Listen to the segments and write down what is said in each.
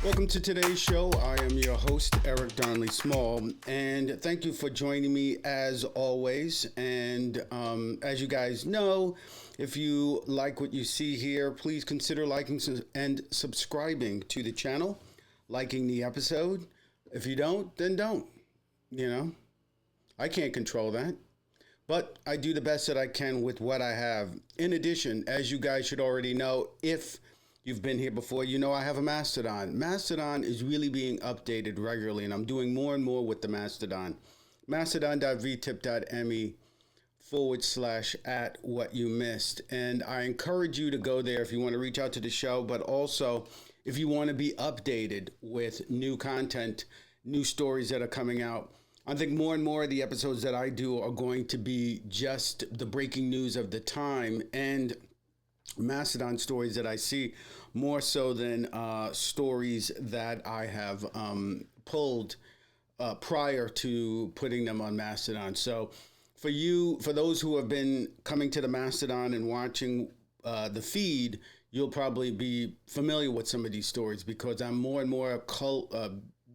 Welcome to today's show. I am your host, Eric Donnelly Small, and thank you for joining me as always. And as you guys know, if you like what you see here, please consider liking and subscribing to the channel, liking the episode. If you don't, then don't. You know, I can't control that, but I do the best that I can with what I have. In addition, as you guys should already know, if you've been here before, you know I have a Mastodon. Mastodon is really being updated regularly, and I'm doing more and more with the Mastodon. Mastodon.vtip.me/@what-you-missed. And I encourage you to go there if you want to reach out to the show, but also if you want to be updated with new content, new stories that are coming out. I think more and more of the episodes that I do are going to be just the breaking news of the time and Mastodon stories that I see, more so than stories that I have pulled prior to putting them on Mastodon. So for those who have been coming to the Mastodon and watching the feed, you'll probably be familiar with some of these stories because I'm more and more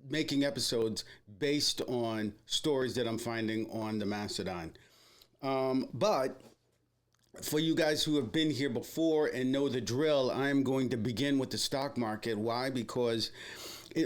making episodes based on stories that I'm finding on the Mastodon. But for you guys who have been here before and know the drill, I'm going to begin with the stock market. Why? Because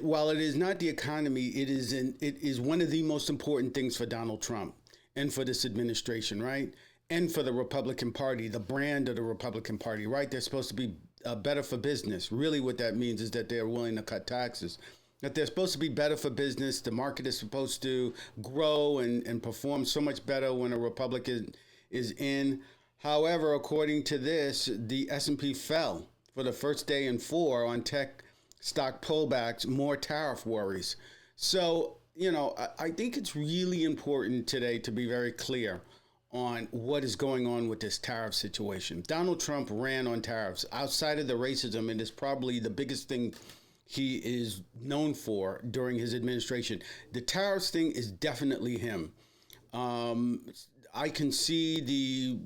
while it is not the economy, it is one of the most important things for Donald Trump and for this administration, right? And for the Republican Party, the brand of the Republican Party, right? They're supposed to be better for business. Really what that means is that they're willing to cut taxes. That they're supposed to be better for business. The market is supposed to grow and perform so much better when a Republican is in. However, according to this, the S&P fell for the first day in 4 on tech stock pullbacks, more tariff worries. So, you know, I think it's really important today to be very clear on what is going on with this tariff situation. Donald Trump ran on tariffs. Outside of the racism, it is probably the biggest thing he is known for during his administration. The tariffs thing is definitely him. I can see the,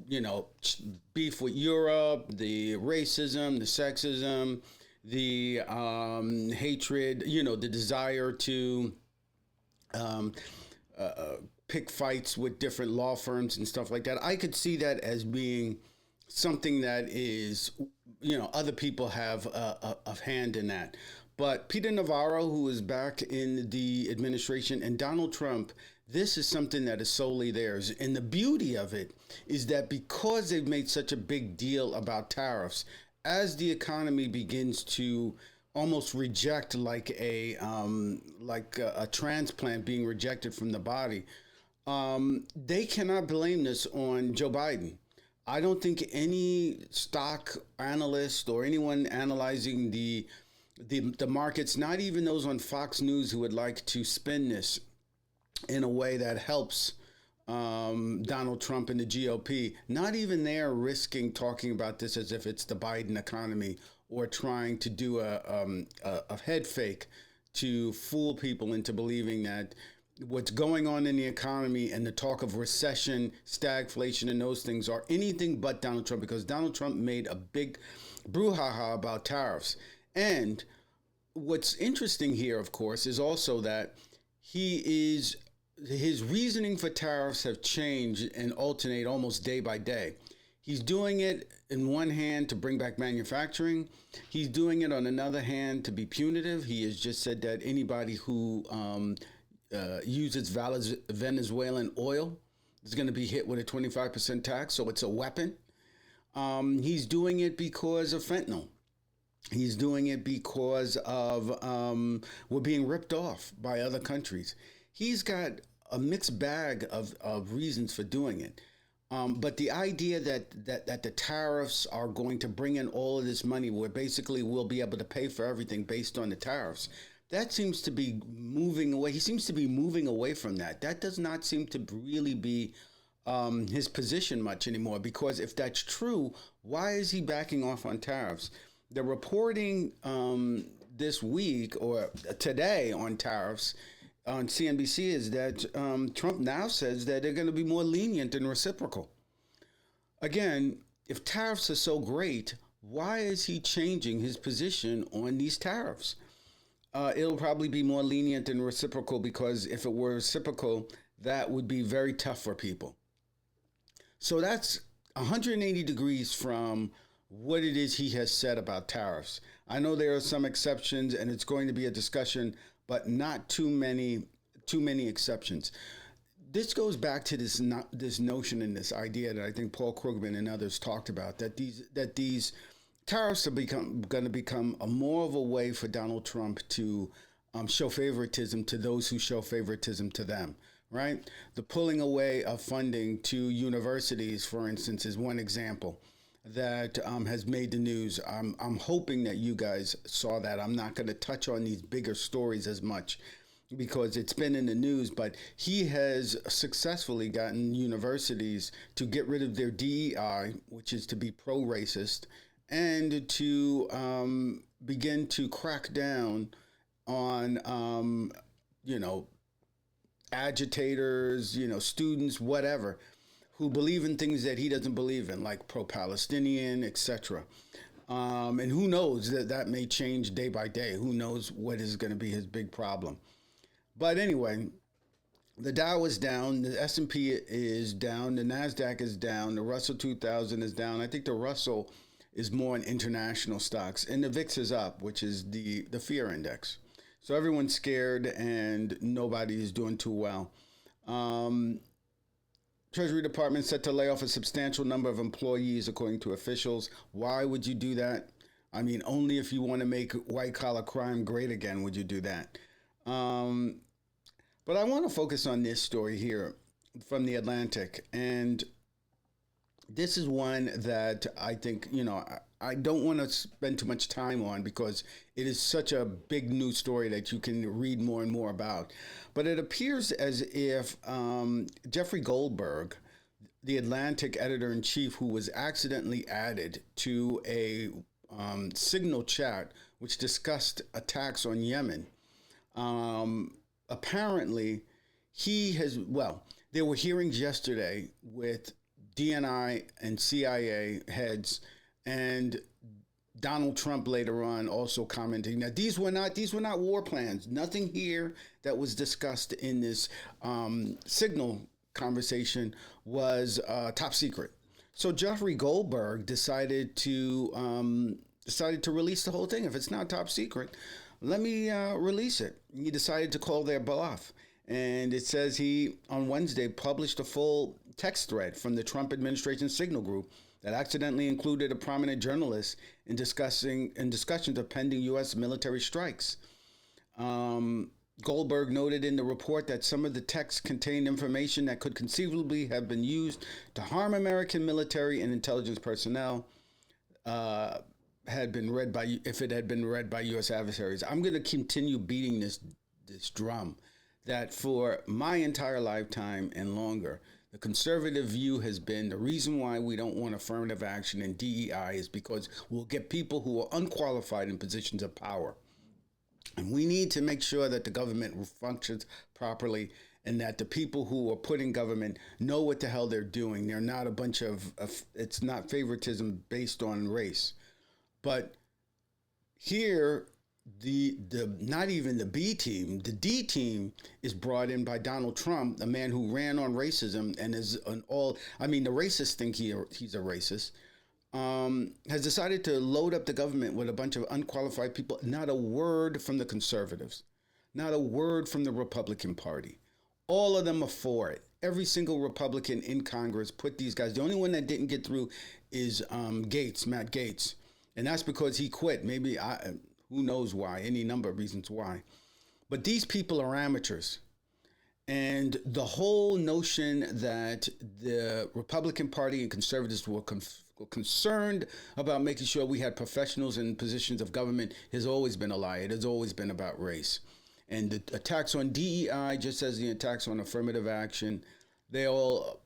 beef with Europe, the racism, the sexism, the hatred, the desire to pick fights with different law firms and stuff like that. I could see that as being something that is, other people have a hand in that. But Peter Navarro, who is back in the administration, and Donald Trump, this is something that is solely theirs. And the beauty of it is that because they've made such a big deal about tariffs, as the economy begins to almost reject like a transplant being rejected from the body, they cannot blame this on Joe Biden. I don't think any stock analyst or anyone analyzing the markets, not even those on Fox News who would like to spin this in a way that helps Donald Trump and the GOP, not even they're risking talking about this as if it's the Biden economy or trying to do a head fake to fool people into believing that what's going on in the economy and the talk of recession, stagflation, and those things are anything but Donald Trump, because Donald Trump made a big brouhaha about tariffs. And what's interesting here, of course, is also that his reasoning for tariffs have changed and alternate almost day by day. He's doing it in one hand to bring back manufacturing. He's doing it on another hand to be punitive. He has just said that anybody who uses Venezuelan oil is going to be hit with a 25% tax. So it's a weapon. He's doing it because of fentanyl. He's doing it because of we're being ripped off by other countries. He's got a mixed bag of reasons for doing it. But the idea that the tariffs are going to bring in all of this money where basically we'll be able to pay for everything based on the tariffs, that seems to be moving away. He seems to be moving away from that. That does not seem to really be his position much anymore, because if that's true, why is he backing off on tariffs? The reporting this week or today on tariffs on CNBC is that Trump now says that they're going to be more lenient and reciprocal. Again, if tariffs are so great, why is he changing his position on these tariffs? It'll probably be more lenient than reciprocal, because if it were reciprocal, that would be very tough for people. So that's 180 degrees from what it is he has said about tariffs. I know there are some exceptions, and it's going to be a discussion, but not too many exceptions. This goes back to this notion and this idea that I think Paul Krugman and others talked about, that these tariffs are going to become a more of a way for Donald Trump to show favoritism to those who show favoritism to them. Right, the pulling away of funding to universities, for instance, is one example that has made the news. I'm hoping that you guys saw that. I'm not going to touch on these bigger stories as much because it's been in the news, but he has successfully gotten universities to get rid of their DEI, which is to be pro-racist, and to begin to crack down on, you know, agitators, students, whatever, who believe in things that he doesn't believe in, like pro-Palestinian, etc. And who knows, that may change day by day. Who knows what is going to be his big problem. But anyway, the Dow is down, the S&P is down, the NASDAQ is down, the Russell 2000 is down. I think the Russell is more in international stocks, and the VIX is up, which is the fear index. So everyone's scared and nobody is doing too well. Treasury Department set to lay off a substantial number of employees, according to officials. Why would you do that? I mean, only if you want to make white collar crime great again would you do that. But I want to focus on this story here from the Atlantic. And this is one that I think, I don't want to spend too much time on because it is such a big news story that you can read more and more about. But it appears as if Jeffery Goldberg, the Atlantic editor-in-chief, who was accidentally added to a Signal chat which discussed attacks on Yemen, apparently there were hearings yesterday with DNI and CIA heads, and Donald Trump later on also commenting that these were not war plans. Nothing here that was discussed in this Signal conversation was top secret. So Jeffrey Goldberg decided to release the whole thing. If it's not top secret, let me release it. He decided to call their bluff. And it says he, on Wednesday, published a full text thread from the Trump administration Signal group that accidentally included a prominent journalist in discussions of pending U.S. military strikes. Goldberg noted in the report that some of the text contained information that could conceivably have been used to harm American military and intelligence personnel. If it had been read by U.S. adversaries. I'm going to continue beating this drum that for my entire lifetime and longer, the conservative view has been the reason why we don't want affirmative action and DEI is because we'll get people who are unqualified in positions of power. And we need to make sure that the government functions properly and that the people who are put in government know what the hell they're doing. They're not a bunch of it's not favoritism based on race. But here, the not even the B team, the D team is brought in by Donald Trump, a man who ran on racism and is the racists think he's a racist, has decided to load up the government with a bunch of unqualified people. Not a word from the conservatives, not a word from the Republican Party. All of them are for it. Every single Republican in Congress put these guys. The only one that didn't get through is Matt Gaetz. And that's because he quit. Who knows why, any number of reasons why. But these people are amateurs. And the whole notion that the Republican Party and conservatives were concerned about making sure we had professionals in positions of government has always been a lie. It has always been about race. And the attacks on DEI, just as the attacks on affirmative action, they all,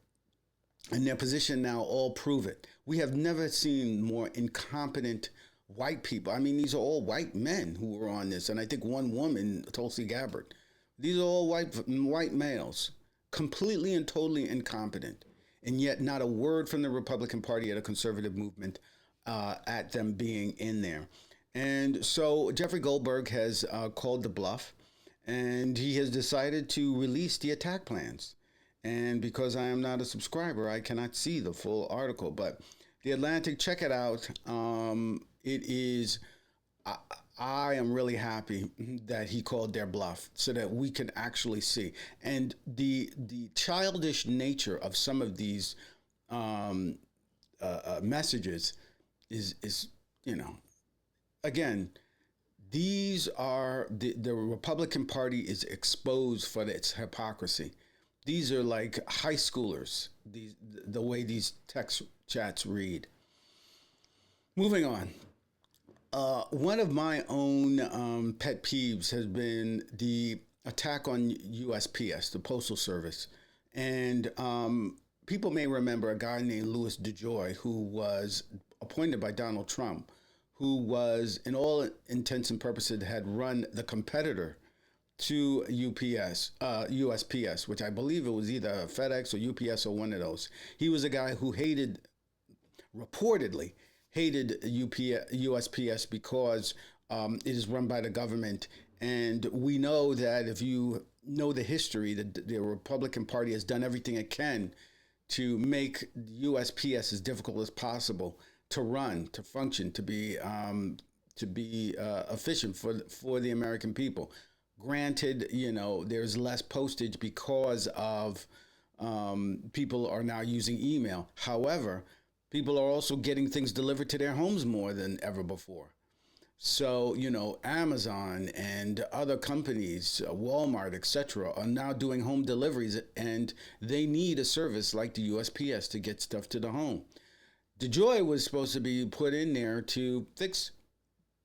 in their position now, all prove it. We have never seen more incompetent white people. I mean, these are all white men who were on this. And I think one woman, Tulsi Gabbard. These are all white males, completely and totally incompetent. And yet not a word from the Republican Party or the conservative movement at them being in there. And so Jeffrey Goldberg has called the bluff, and he has decided to release the attack plans. And because I am not a subscriber, I cannot see the full article. But The Atlantic, check it out. It is. I, I am really happy that he called their bluff so that we can actually see. And the childish nature of some of these um, messages is you know again, these are the Republican Party is exposed for its hypocrisy. These are like high schoolers. The way these text chats read. Moving on. One of my own pet peeves has been the attack on USPS, the Postal Service, and people may remember a guy named Louis DeJoy who was appointed by Donald Trump, who was, in all intents and purposes, had run the competitor to USPS, which I believe it was either FedEx or UPS or one of those. He was a guy who reportedly hated USPS because it is run by the government. And we know that if you know the history, the Republican Party has done everything it can to make USPS as difficult as possible to run, to function, to be efficient for the American people. Granted, there's less postage because of people are now using email. However, people are also getting things delivered to their homes more than ever before. So, Amazon and other companies, Walmart, etc., are now doing home deliveries, and they need a service like the USPS to get stuff to the home. DeJoy was supposed to be put in there to fix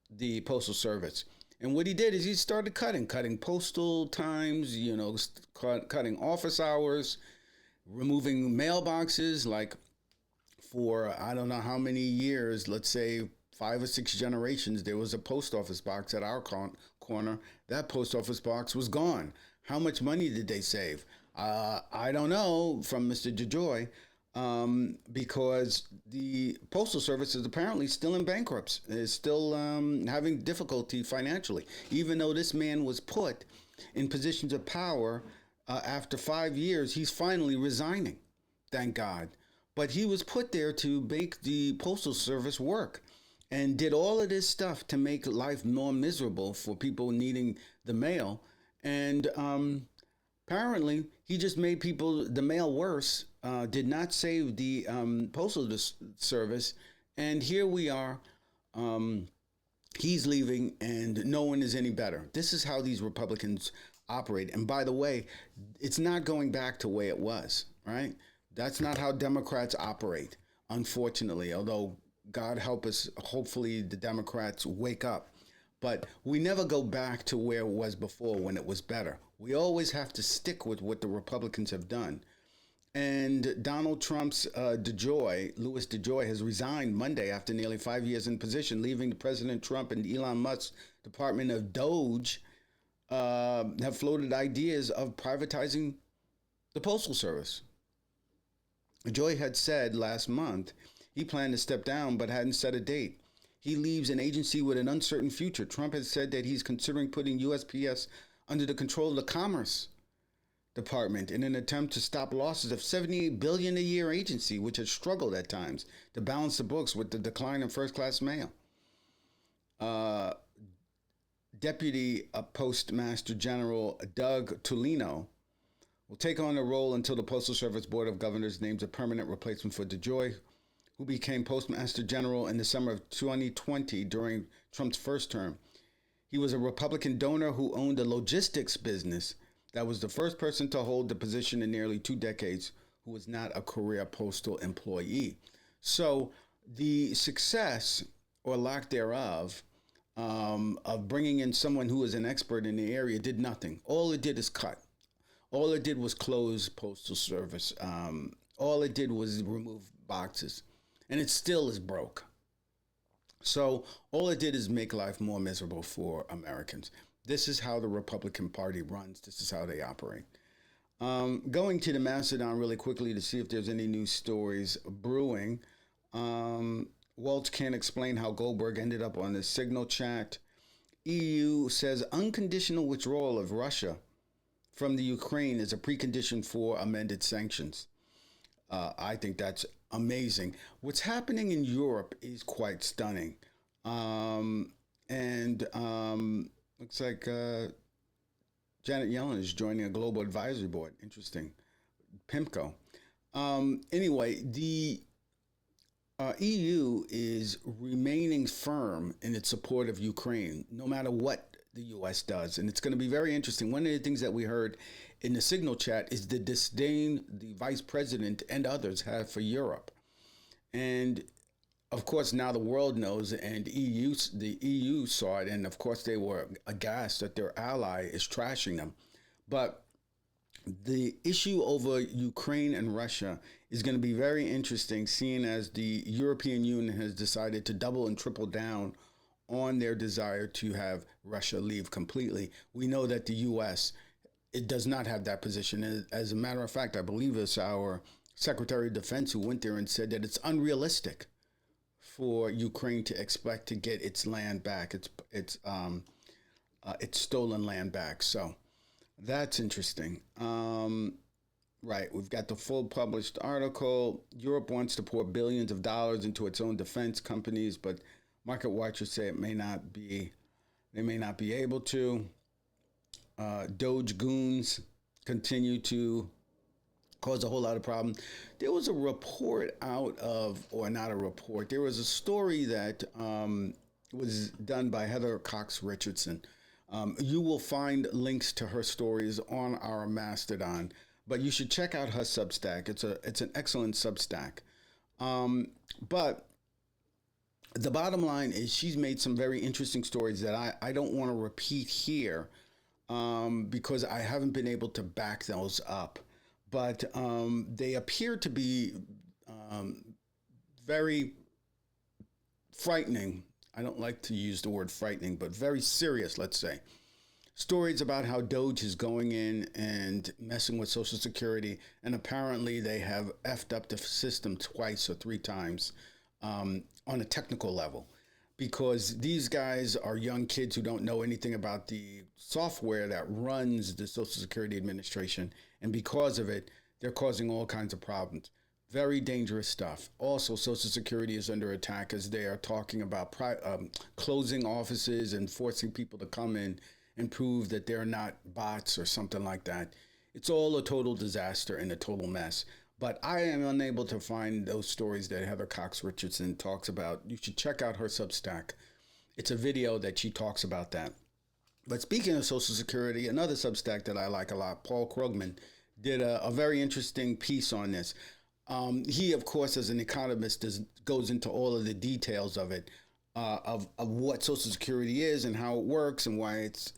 the Postal Service. And what he did is he started cutting postal times, cutting office hours, removing mailboxes. Like for I don't know how many years, let's say 5 or 6 generations, there was a post office box at our corner. That post office box was gone. How much money did they save? I don't know, from Mr. DeJoy, because the Postal Service is apparently still in bankruptcy, is still having difficulty financially, even though this man was put in positions of power after 5 years. He's finally resigning, thank God. But he was put there to make the Postal Service work and did all of this stuff to make life more miserable for people needing the mail. And apparently, he just made the mail worse, did not save the Postal Service. And here we are. He's leaving and no one is any better. This is how these Republicans operate. And by the way, it's not going back to the way it was, right? That's not how Democrats operate, unfortunately, although God help us, hopefully the Democrats wake up. But we never go back to where it was before when it was better. We always have to stick with what the Republicans have done. And Donald Trump's DeJoy, Louis DeJoy, has resigned Monday after nearly 5 years in position, leaving President Trump and Elon Musk's Department of Doge have floated ideas of privatizing the Postal Service. DeJoy had said last month he planned to step down but hadn't set a date. He leaves an agency with an uncertain future. Trump has said that he's considering putting USPS under the control of the Commerce Department in an attempt to stop losses of $78 billion a year agency, which has struggled at times to balance the books with the decline in first-class mail. Deputy Postmaster General Doug Tolino will take on the role until the Postal Service Board of Governors names a permanent replacement for DeJoy, who became Postmaster General in the summer of 2020 during Trump's first term. He was a Republican donor who owned a logistics business that was the first person to hold the position in nearly 2 decades who was not a career postal employee. So the success or lack thereof of bringing in someone who is an expert in the area did nothing. All it did is cut. All it did was close Postal Service. All it did was remove boxes. And it still is broke. So all it did is make life more miserable for Americans. This is how the Republican Party runs. This is how they operate. Going to the Mastodon really quickly to see if there's any new stories brewing. Waltz can't explain how Goldberg ended up on the Signal chat. EU says unconditional withdrawal of Russia from the Ukraine is a precondition for amended sanctions. I think that's amazing. What's happening in Europe is quite stunning. And looks like Janet Yellen is joining a global advisory board. Interesting. PIMCO. Anyway, the EU is remaining firm in its support of Ukraine, no matter what the U.S. does. And it's going to be very interesting. One of the things that we heard in the Signal chat is the disdain the vice president and others have for Europe. And of course, now the world knows, and the EU saw it, and of course they were aghast that their ally is trashing them. But the issue over Ukraine and Russia is going to be very interesting, seeing as the European Union has decided to double and triple down on their desire to have Russia leave completely. We know that the U.S., it does not have that position. As a matter of fact, I believe it's our Secretary of Defense who went there and said that it's unrealistic for Ukraine to expect to get its land back, its stolen land back. So that's interesting. Right, we've got the full published article. Europe wants to pour billions of dollars into its own defense companies, but market watchers say they may not be able to. Doge goons continue to cause a whole lot of problems. There was a report out of, or not a report, there was a story that was done by Heather Cox Richardson. You will find links to her stories on our Mastodon, but you should check out her Substack. It's an excellent Substack. But the bottom line is she's made some very interesting stories that I don't want to repeat here because I haven't been able to back those up. But they appear to be very frightening. I don't like to use the word frightening, but very serious, let's say. Stories about how Doge is going in and messing with Social Security, and apparently they have effed up the system twice or three times on a technical level, because these guys are young kids who don't know anything about the software that runs the Social Security Administration, and because of it, they're causing all kinds of problems. Very dangerous stuff. Also, Social Security is under attack as they are talking about closing offices and forcing people to come in and prove that they're not bots or something like that. It's all a total disaster and a total mess. But I am unable to find those stories that Heather Cox Richardson talks about. You should check out her Substack. It's a video that she talks about that. But speaking of Social Security, another Substack that I like a lot, Paul Krugman, did a very interesting piece on this. He, of course, as an economist, goes into all of the details of it, of what Social Security is and how it works and why it's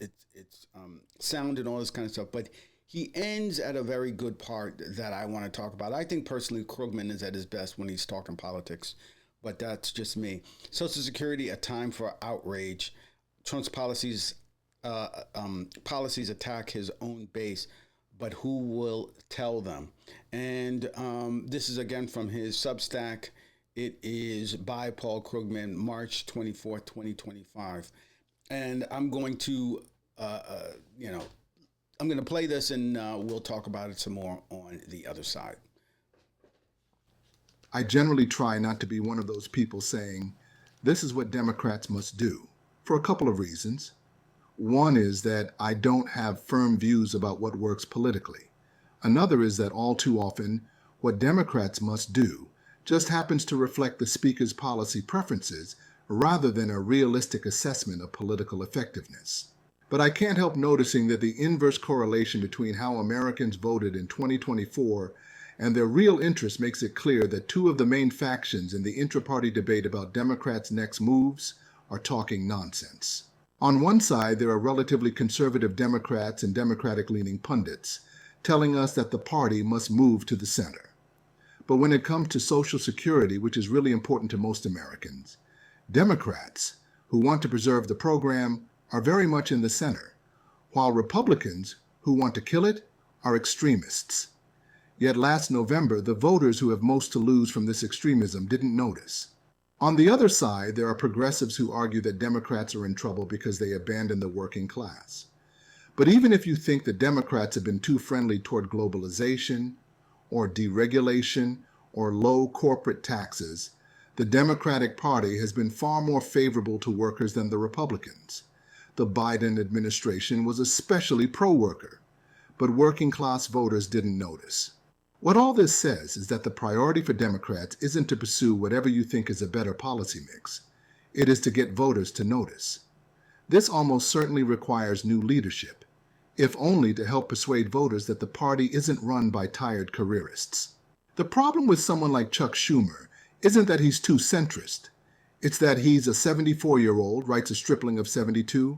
sound and all this kind of stuff. But he ends at a very good part that I want to talk about. I think personally Krugman is at his best when he's talking politics, but that's just me. Social Security, a time for outrage. Trump's policies attack his own base, but who will tell them? And this is again from his Substack. It is by Paul Krugman, March 24th, 2025. And I'm going to, I'm going to play this and we'll talk about it some more on the other side. I generally try not to be one of those people saying, this is what Democrats must do, for a couple of reasons. One is that I don't have firm views about what works politically. Another is that all too often, what Democrats must do just happens to reflect the speaker's policy preferences rather than a realistic assessment of political effectiveness. But I can't help noticing that the inverse correlation between how Americans voted in 2024 and their real interest makes it clear that two of the main factions in the intra-party debate about Democrats' next moves are talking nonsense. On one side, there are relatively conservative Democrats and Democratic-leaning pundits telling us that the party must move to the center. But when it comes to Social Security, which is really important to most Americans, Democrats, who want to preserve the program, are very much in the center, while Republicans, who want to kill it, are extremists. Yet last November, the voters who have most to lose from this extremism didn't notice. On the other side, there are progressives who argue that Democrats are in trouble because they abandon the working class. But even if you think the Democrats have been too friendly toward globalization, or deregulation, or low corporate taxes, the Democratic Party has been far more favorable to workers than the Republicans. The Biden administration was especially pro-worker, but working class voters didn't notice. What all this says is that the priority for Democrats isn't to pursue whatever you think is a better policy mix. It is to get voters to notice. This almost certainly requires new leadership, if only to help persuade voters that the party isn't run by tired careerists. The problem with someone like Chuck Schumer isn't that he's too centrist. It's that he's a 74-year-old, writes a stripling of 72,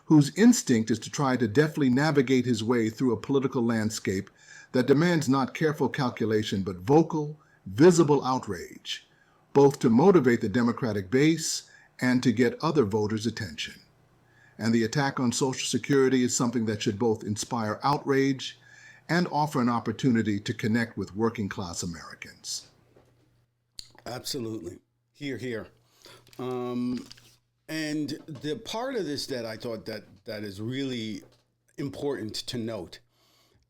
whose instinct is to try to deftly navigate his way through a political landscape that demands not careful calculation but vocal, visible outrage, both to motivate the Democratic base and to get other voters' attention. And the attack on Social Security is something that should both inspire outrage and offer an opportunity to connect with working class Americans. Absolutely. Hear, hear. And the part of this that I thought that is really important to note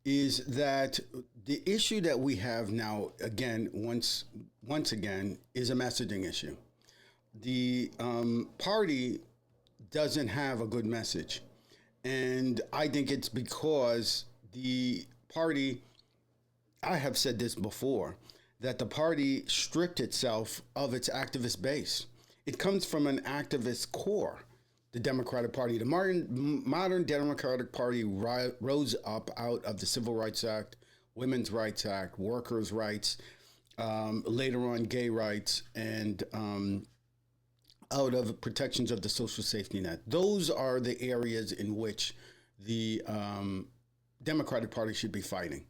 is that the issue that we have now, again, once again, is a messaging issue. The party doesn't have a good message. And I think it's because the party, I have said this before, that the party stripped itself of its activist base. It comes from an activist core, the Democratic Party. The modern Democratic Party rose up out of the Civil Rights Act, Women's Rights Act, workers' rights, later on gay rights, and out of protections of the social safety net. Those are the areas in which the Democratic Party should be fighting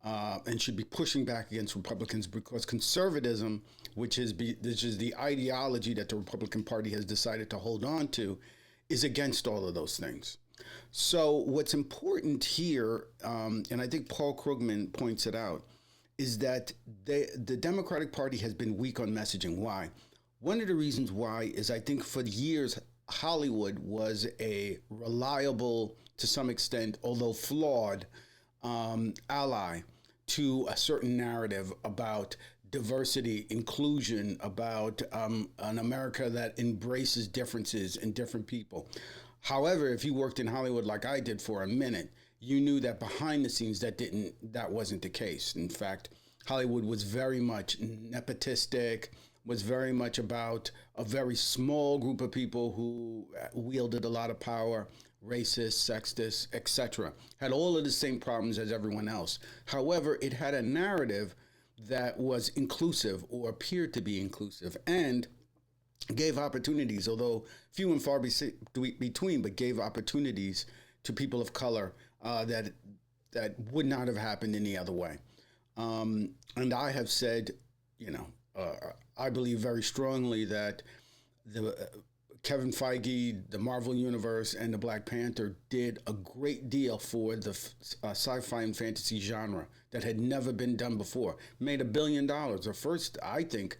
and should be pushing back against Republicans, because conservatism, which is the ideology that the Republican Party has decided to hold on to, is against all of those things. So what's important here, and I think Paul Krugman points it out, is that the Democratic Party has been weak on messaging. Why? One of the reasons why is, I think for years, Hollywood was a reliable, to some extent, although flawed, ally to a certain narrative about diversity, inclusion, about an America that embraces differences in different people. However, if you worked in Hollywood like I did for a minute, you knew that behind the scenes that wasn't the case. In fact, Hollywood was very much nepotistic, was very much about a very small group of people who wielded a lot of power, racist, sexist, etc. Had all of the same problems as everyone else. However, it had a narrative that was inclusive, or appeared to be inclusive, and gave opportunities, although few and far between, but gave opportunities to people of color that would not have happened any other way. And I have said, I believe very strongly that Kevin Feige, the Marvel Universe, and the Black Panther did a great deal for the sci-fi and fantasy genre that had never been done before. Made $1 billion. The first, I think,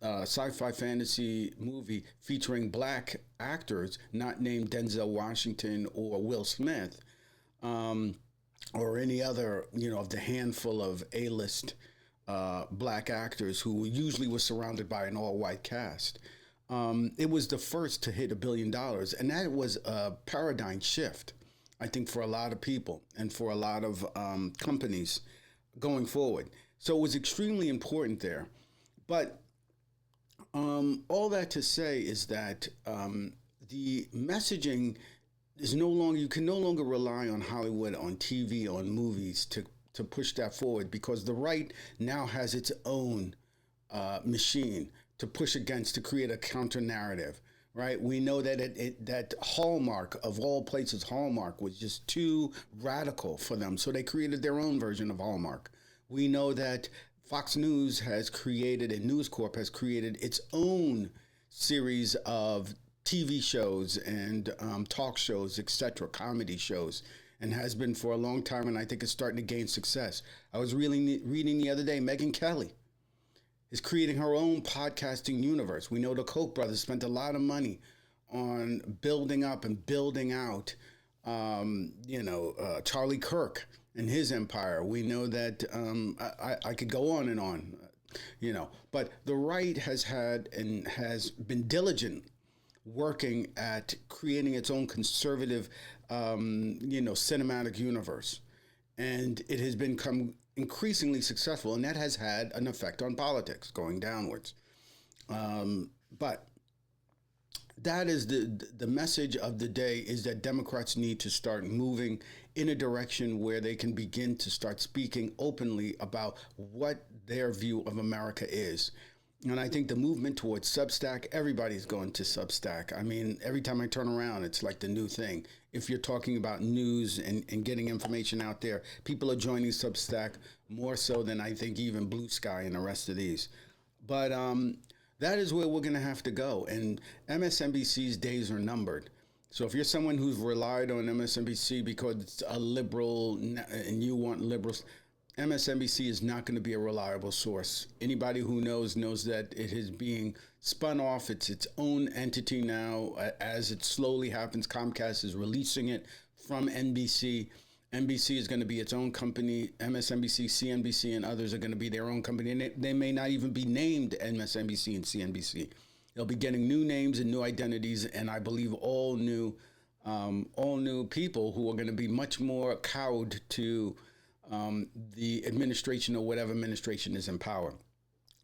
sci-fi fantasy movie featuring black actors, not named Denzel Washington or Will Smith, or any other, of the handful of A-list black actors who usually was surrounded by an all-white cast. It was the first to hit $1 billion, and that was a paradigm shift, I think, for a lot of people and for a lot of companies going forward. So it was extremely important there. But all that to say is that the messaging is no longer, you can no longer rely on Hollywood, on TV, on movies to push that forward, because the right now has its own machine to push against, to create a counter narrative, right? We know that that Hallmark, of all places, Hallmark was just too radical for them. So they created their own version of Hallmark. We know that Fox News has created, and News Corp has created its own series of TV shows and talk shows, etc., comedy shows, and has been for a long time, and I think it's starting to gain success. I was reading the other day, Megyn Kelly is creating her own podcasting universe. We know the Koch brothers spent a lot of money on building up and building out, Charlie Kirk and his empire. We know that I could go on and on, but the right has had and has been diligent working at creating its own conservative, cinematic universe. And it has become increasingly successful, and that has had an effect on politics going downwards. But that is the message of the day, is that Democrats need to start moving in a direction where they can begin to start speaking openly about what their view of America is. And I think the movement towards Substack, everybody's going to Substack. I mean, every time I turn around, it's like the new thing. If you're talking about news and getting information out there, people are joining Substack more so than I think even Blue Sky and the rest of these. But that is where we're going to have to go. And MSNBC's days are numbered. So if you're someone who's relied on MSNBC because it's a liberal and you want liberals, MSNBC is not going to be a reliable source. Anybody who knows that it is being spun off. It's its own entity now. As it slowly happens, Comcast is releasing it from NBC. NBC is going to be its own company. MSNBC, CNBC, and others are going to be their own company. And they may not even be named MSNBC and CNBC. They'll be getting new names and new identities, and I believe all new people who are going to be much more cowed to the administration or whatever administration is in power.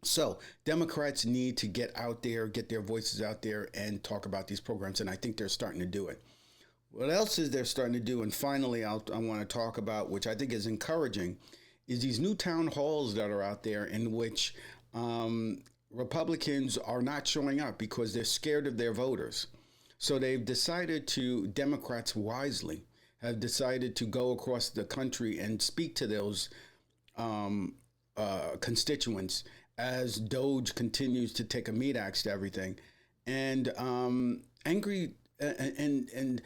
So Democrats need to get out there, get their voices out there, and talk about these programs, and I think they're starting to do it. What else is they're starting to do? And finally, I want to talk about, which I think is encouraging, is these new town halls that are out there in which Republicans are not showing up because they're scared of their voters. So they've decided to, Democrats wisely, have decided to go across the country and speak to those constituents as DOJ continues to take a meat axe to everything. And angry and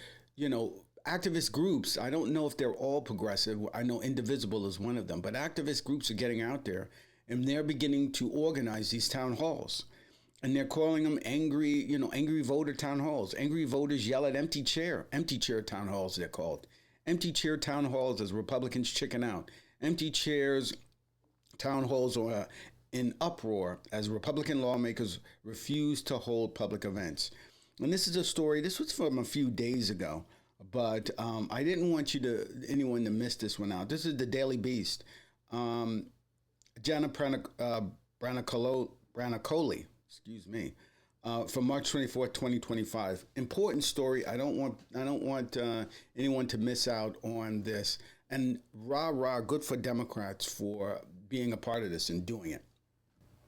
activist groups, I don't know if they're all progressive. I know Indivisible is one of them, but activist groups are getting out there and they're beginning to organize these town halls. And they're calling them angry voter town halls. Angry voters yell at empty chair town halls, they're called. Empty chair town halls as Republicans chicken out. Empty chairs town halls are in uproar as Republican lawmakers refuse to hold public events. And this is a story, this was from a few days ago, but I didn't want anyone to miss this one out. This is the Daily Beast. Jana Branacoli, from March 24th, 2025. Important story. I don't want anyone to miss out on this. And rah, good for Democrats for being a part of this and doing it.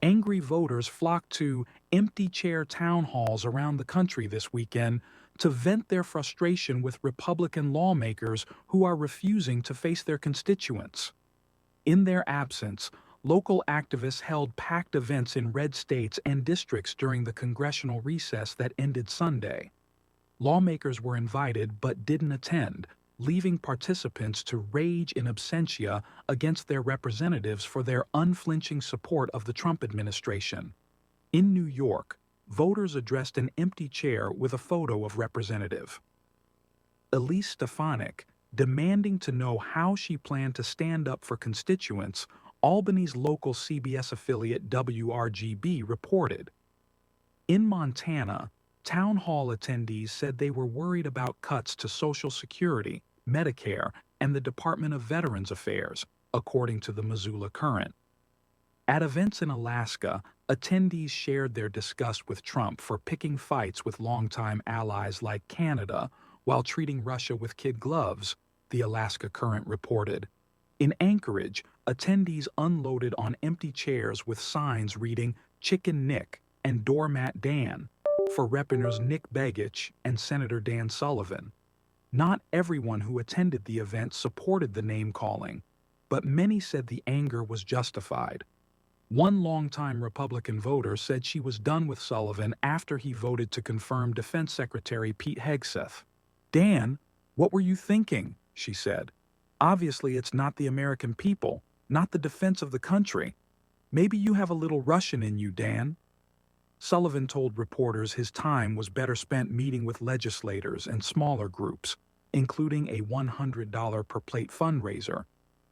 Angry voters flocked to empty chair town halls around the country this weekend to vent their frustration with Republican lawmakers who are refusing to face their constituents. In their absence, local activists held packed events in red states and districts during the congressional recess that ended Sunday. Lawmakers were invited but didn't attend, leaving participants to rage in absentia against their representatives for their unflinching support of the Trump administration. In New York, voters addressed an empty chair with a photo of Representative Elise Stefanik, demanding to know how she planned to stand up for constituents. Albany's local CBS affiliate WRGB reported. In Montana, town hall attendees said they were worried about cuts to Social Security, Medicare, and the Department of Veterans Affairs, according to the Missoula Current. At events in Alaska, attendees shared their disgust with Trump for picking fights with longtime allies like Canada while treating Russia with kid gloves, the Alaska Current reported. In Anchorage, attendees unloaded on empty chairs with signs reading Chicken Nick and Doormat Dan for Representatives Nick Begich and Senator Dan Sullivan. Not everyone who attended the event supported the name-calling, but many said the anger was justified. One longtime Republican voter said she was done with Sullivan after he voted to confirm Defense Secretary Pete Hegseth. Dan, what were you thinking? She said. Obviously, it's not the American people, not the defense of the country. Maybe you have a little Russian in you, Dan. Sullivan told reporters his time was better spent meeting with legislators and smaller groups, including a $100 per plate fundraiser,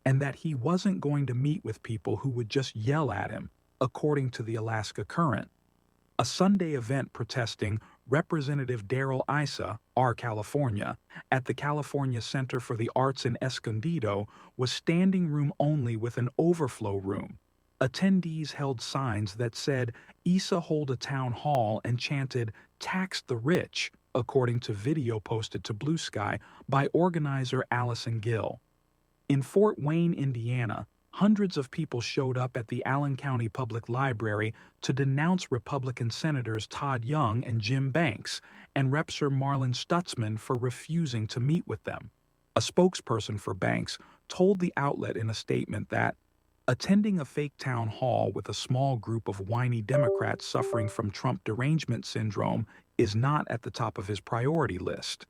and that he wasn't going to meet with people who would just yell at him, according to the Alaska Current. A Sunday event protesting Representative Darrell Issa, R. California, at the California Center for the Arts in Escondido was standing room only with an overflow room. Attendees held signs that said Issa hold a town hall and chanted, "Tax the rich," according to video posted to Blue Sky by organizer Allison Gill. In Fort Wayne, Indiana, hundreds of people showed up at the Allen County Public Library to denounce Republican Senators Todd Young and Jim Banks and Repser Marlin Stutzman for refusing to meet with them. A spokesperson for Banks told the outlet in a statement that attending a fake town hall with a small group of whiny Democrats suffering from Trump derangement syndrome is not at the top of his priority list.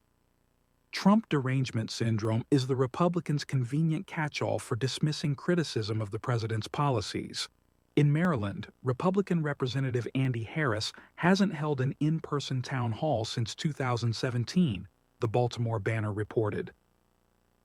Trump derangement syndrome is the Republicans' convenient catch-all for dismissing criticism of the president's policies. In Maryland, Republican Representative Andy Harris hasn't held an in-person town hall since 2017, the Baltimore Banner reported.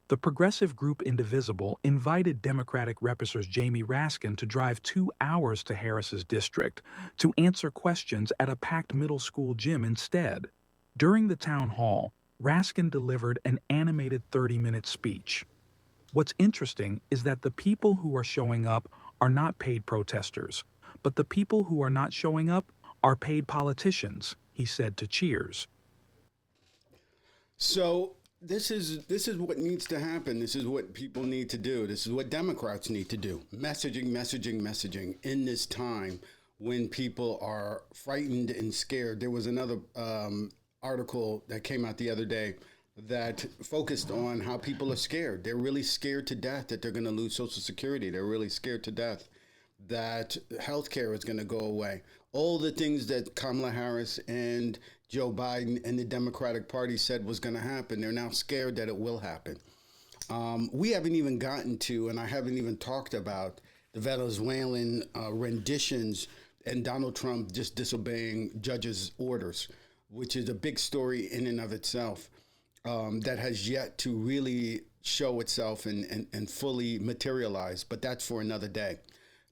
The progressive group Indivisible invited Democratic Representative Jamie Raskin to drive 2 hours to Harris's district to answer questions at a packed middle school gym instead. During the town hall, Raskin delivered an animated 30-minute speech. What's interesting is that the people who are showing up are not paid protesters, but the people who are not showing up are paid politicians, he said to Cheers. So this is what needs to happen. This is what people need to do. This is what Democrats need to do. Messaging in this time when people are frightened and scared. There was another article that came out the other day that focused on how people are scared. They're really scared to death that they're going to lose Social Security. They're really scared to death that healthcare is going to go away. All the things that Kamala Harris and Joe Biden and the Democratic Party said was going to happen, they're now scared that it will happen. We haven't even gotten to, and I haven't even talked about, the Venezuelan renditions and Donald Trump just disobeying judges' orders, which is a big story in and of itself, that has yet to really show itself and fully materialize. But that's for another day.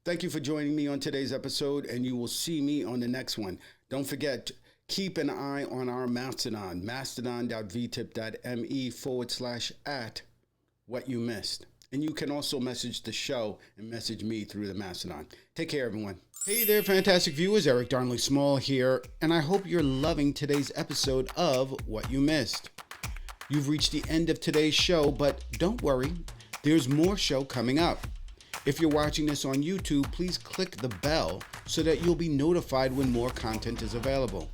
Thank you for joining me on today's episode, and you will see me on the next one. Don't forget, keep an eye on our Mastodon, mastodon.vtip.me/@whatyoumissed. And you can also message the show and message me through the Mastodon. Take care, everyone. Hey there, fantastic viewers. Eric Darnley Small here, and I hope you're loving today's episode of What You Missed. You've reached the end of today's show, but don't worry, there's more show coming up. If you're watching this on YouTube, please click the bell so that you'll be notified when more content is available.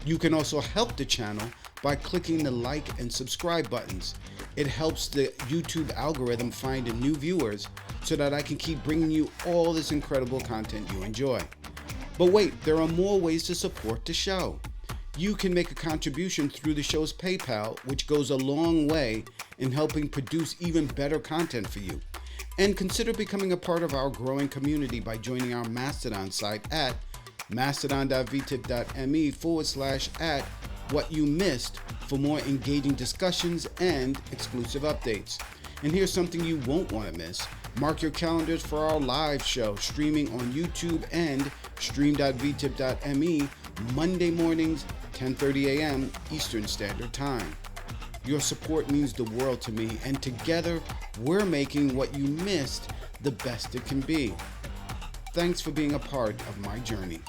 You can also help the channel by clicking the like and subscribe buttons. It helps the YouTube algorithm find new viewers so that I can keep bringing you all this incredible content you enjoy. But wait, there are more ways to support the show. You can make a contribution through the show's PayPal, which goes a long way in helping produce even better content for you. And consider becoming a part of our growing community by joining our Mastodon site at mastodon.vtip.me/@whatyoumissed for more engaging discussions and exclusive updates. And here's something you won't want to miss. Mark your calendars for our live show streaming on YouTube and stream.vtip.me Monday mornings, 10:30 a.m. Eastern Standard Time. Your support means the world to me, and together we're making What You Missed the best it can be. Thanks for being a part of my journey.